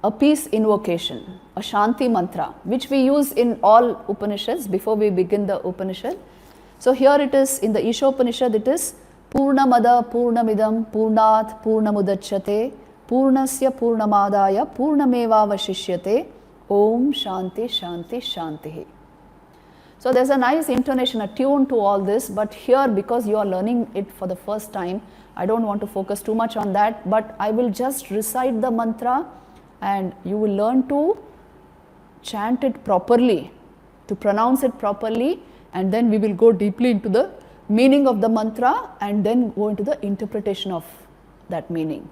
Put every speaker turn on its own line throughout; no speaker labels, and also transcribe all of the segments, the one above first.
a peace invocation, a Shaantih mantra, which we use in all Upanishads before we begin the Upanishad. So here it is in the Ishopanishad, it is Puurnnam-Adah Purnamidam Puurnnat-Puurnnam-Udacyate Puurnasya Puurnnam-Aadaaya Puurnam-Eva-Avashissyate Om Shaantih Shaantih Shaantih. So there's a nice intonation, a tune to all this, but here because you are learning it for the first time, I don't want to focus too much on that, but I will just recite the mantra and you will learn to chant it properly, to pronounce it properly, and then we will go deeply into the meaning of the mantra and then go into the interpretation of that meaning.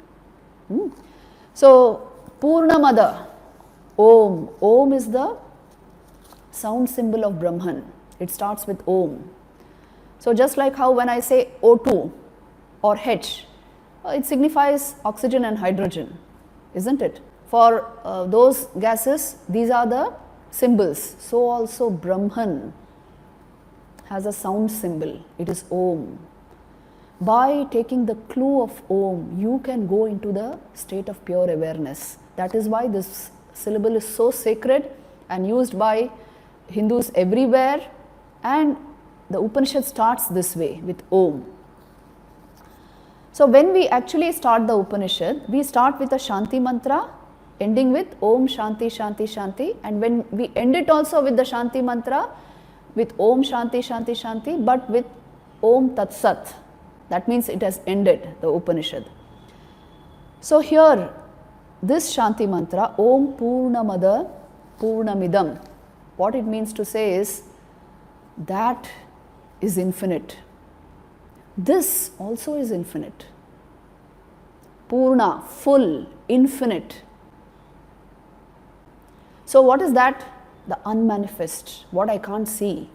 So, Puurnnam-Adah, Om. Om is the sound symbol of Brahman. It starts with Om. So, just like how when I say O2 or H, it signifies oxygen and hydrogen, isn't it? For those gases, these are the symbols. So also Brahman has a sound symbol. It is Om. By taking the clue of Om, you can go into the state of pure awareness. That is why this syllable is so sacred and used by Hindus everywhere, and the Upanishad starts this way with Om. So when we actually start the Upanishad, we start with a Shaantih mantra ending with Om Shaantih Shaantih Shaantih, and when we end it also with the Shaantih mantra with Om Shaantih Shaantih Shaantih, but with Om Tat Sat. That means it has ended the Upanishad. So here this Shaantih mantra Om Puurnnamadah Purnamidam, what it means to say is that is infinite. This also is infinite. Purna, full, infinite. So what is that? The unmanifest, what I can't see.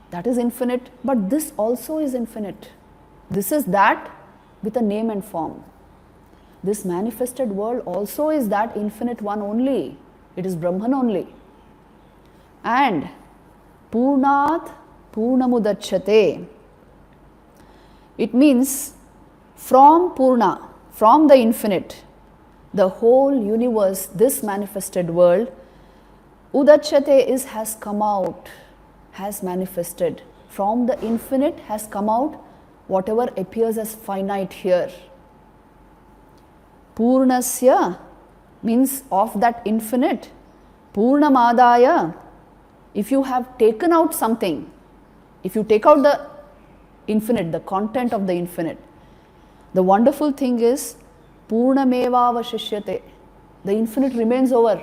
That is infinite, but this also is infinite. This is that with a name and form. This manifested world also is that infinite one only. It is Brahman only. And Puurnnat-Puurnnam-Udacyate. It means from Purna, from the infinite, the whole universe, this manifested world, Udacyate is has come out, has manifested. From the infinite has come out whatever appears as finite here. Puurnasya means of that infinite. Puurnam-Aadaaya, if you have taken out something, if you take out the infinite, the content of the infinite, the wonderful thing is Puurnam-Eva-Avashissyate, the infinite remains over.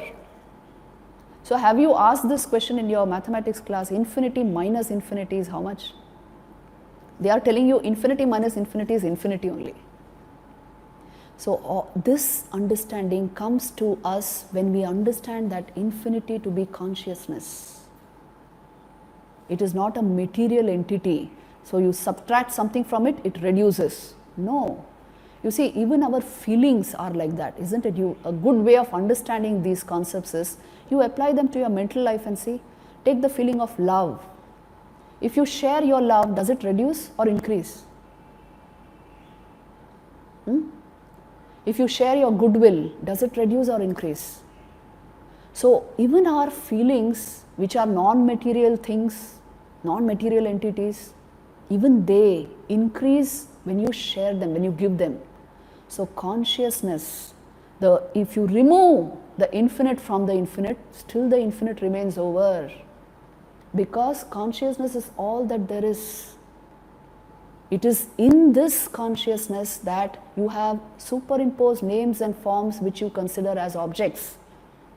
So have you asked this question in your mathematics class, infinity minus infinity is how much? They are telling you infinity minus infinity is infinity only. So this understanding comes to us when we understand that infinity to be consciousness. It is not a material entity. So you subtract something from it, it reduces. No. You see, even our feelings are like that, isn't it? A good way of understanding these concepts is, you apply them to your mental life and see, take the feeling of love. If you share your love, does it reduce or increase? If you share your goodwill, does it reduce or increase? So even our feelings, which are non-material things, non-material entities, even they increase when you share them, when you give them. So consciousness, if you remove the infinite from the infinite, still the infinite remains over. Because consciousness is all that there is. It is in this consciousness that you have superimposed names and forms which you consider as objects.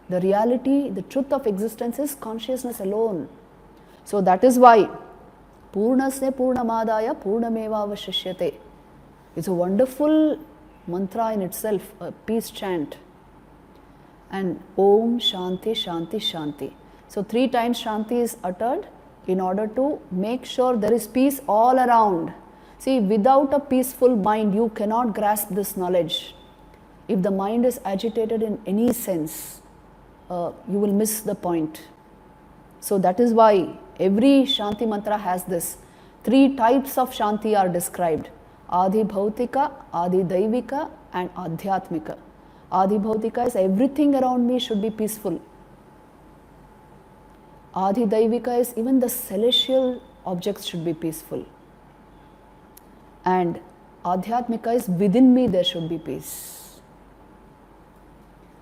The reality, the truth of existence is consciousness alone. So that is why Puurnasya Puurnnam-Aadaaya Puurnam-Eva-Avashissyate. It's a wonderful mantra in itself, a peace chant. And Om Shaantih Shaantih Shaantih. So 3 times Shaantih is uttered in order to make sure there is peace all around. See, without a peaceful mind, you cannot grasp this knowledge. If the mind is agitated in any sense, you will miss the point. So that is why every Shaantih mantra has this. 3 types of Shaantih are described. Adi Bhautika, Adi Daivika and Adhyatmika. Adhibhautika is everything around me should be peaceful. Adhidaivika is even the celestial objects should be peaceful. And Adhyatmika is within me there should be peace.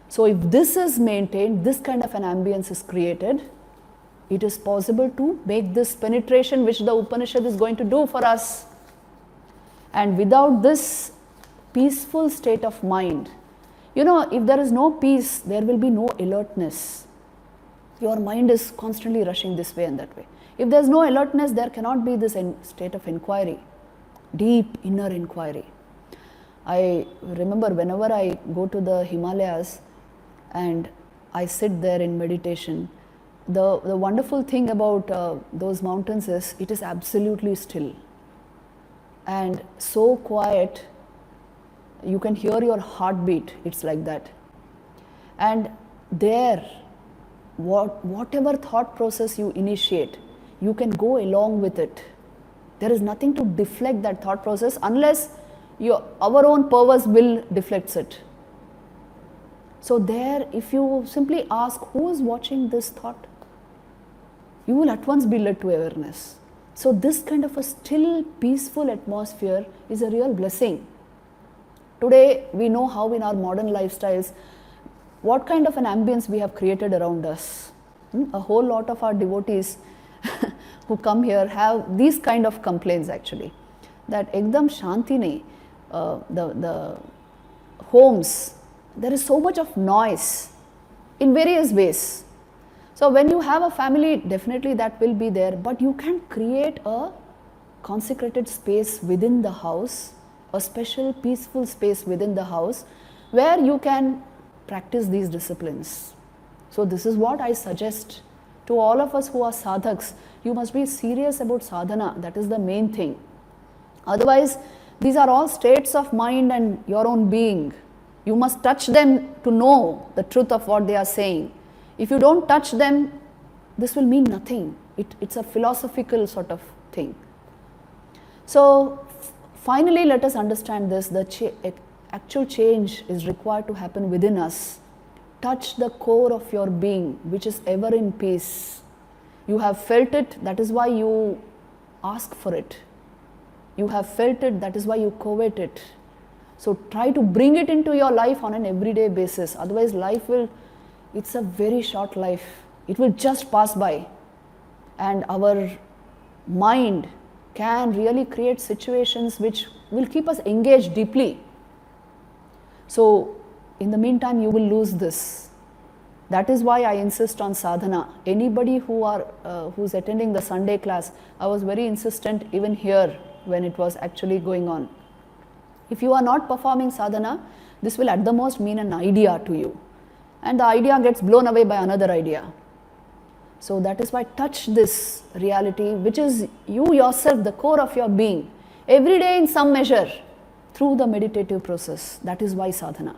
So if this is maintained, this kind of an ambience is created, it is possible to make this penetration which the Upanishad is going to do for us. And without this peaceful state of mind, if there is no peace, there will be no alertness. Your mind is constantly rushing this way and that way. If there is no alertness, there cannot be this state of inquiry, deep inner inquiry. I remember whenever I go to the Himalayas and I sit there in meditation, the wonderful thing about those mountains is it is absolutely still and so quiet. You can hear your heartbeat, it's like that. And there, whatever thought process you initiate, you can go along with it. There is nothing to deflect that thought process unless our own perverse will deflects it. So there, if you simply ask, who is watching this thought? You will at once be led to awareness. So this kind of a still, peaceful atmosphere is a real blessing. Today, we know how in our modern lifestyles, what kind of an ambience we have created around us. A whole lot of our devotees who come here have these kind of complaints actually. That ekdam shanti nahi, the homes, there is so much of noise in various ways. So when you have a family, definitely that will be there, but you can create a consecrated space within the house, a special peaceful space within the house where you can practice these disciplines. So this is what I suggest to all of us who are sadhaks. You must be serious about sadhana, that is the main thing. Otherwise, these are all states of mind and your own being. You must touch them to know the truth of what they are saying. If you don't touch them, this will mean nothing. It's a philosophical sort of thing. So finally, let us understand this, the actual change is required to happen within us. Touch the core of your being, which is ever in peace. You have felt it, that is why you ask for it. You have felt it, that is why you covet it. So try to bring it into your life on an everyday basis. Otherwise, it's a very short life. It will just pass by. And our mind can really create situations which will keep us engaged deeply. So in the meantime, you will lose this. That is why I insist on sadhana. Anybody who's attending the Sunday class, I was very insistent even here when it was actually going on. If you are not performing sadhana, this will at the most mean an idea to you. And the idea gets blown away by another idea. So that is why touch this reality, which is you yourself, the core of your being, every day in some measure, through the meditative process. That is why sadhana.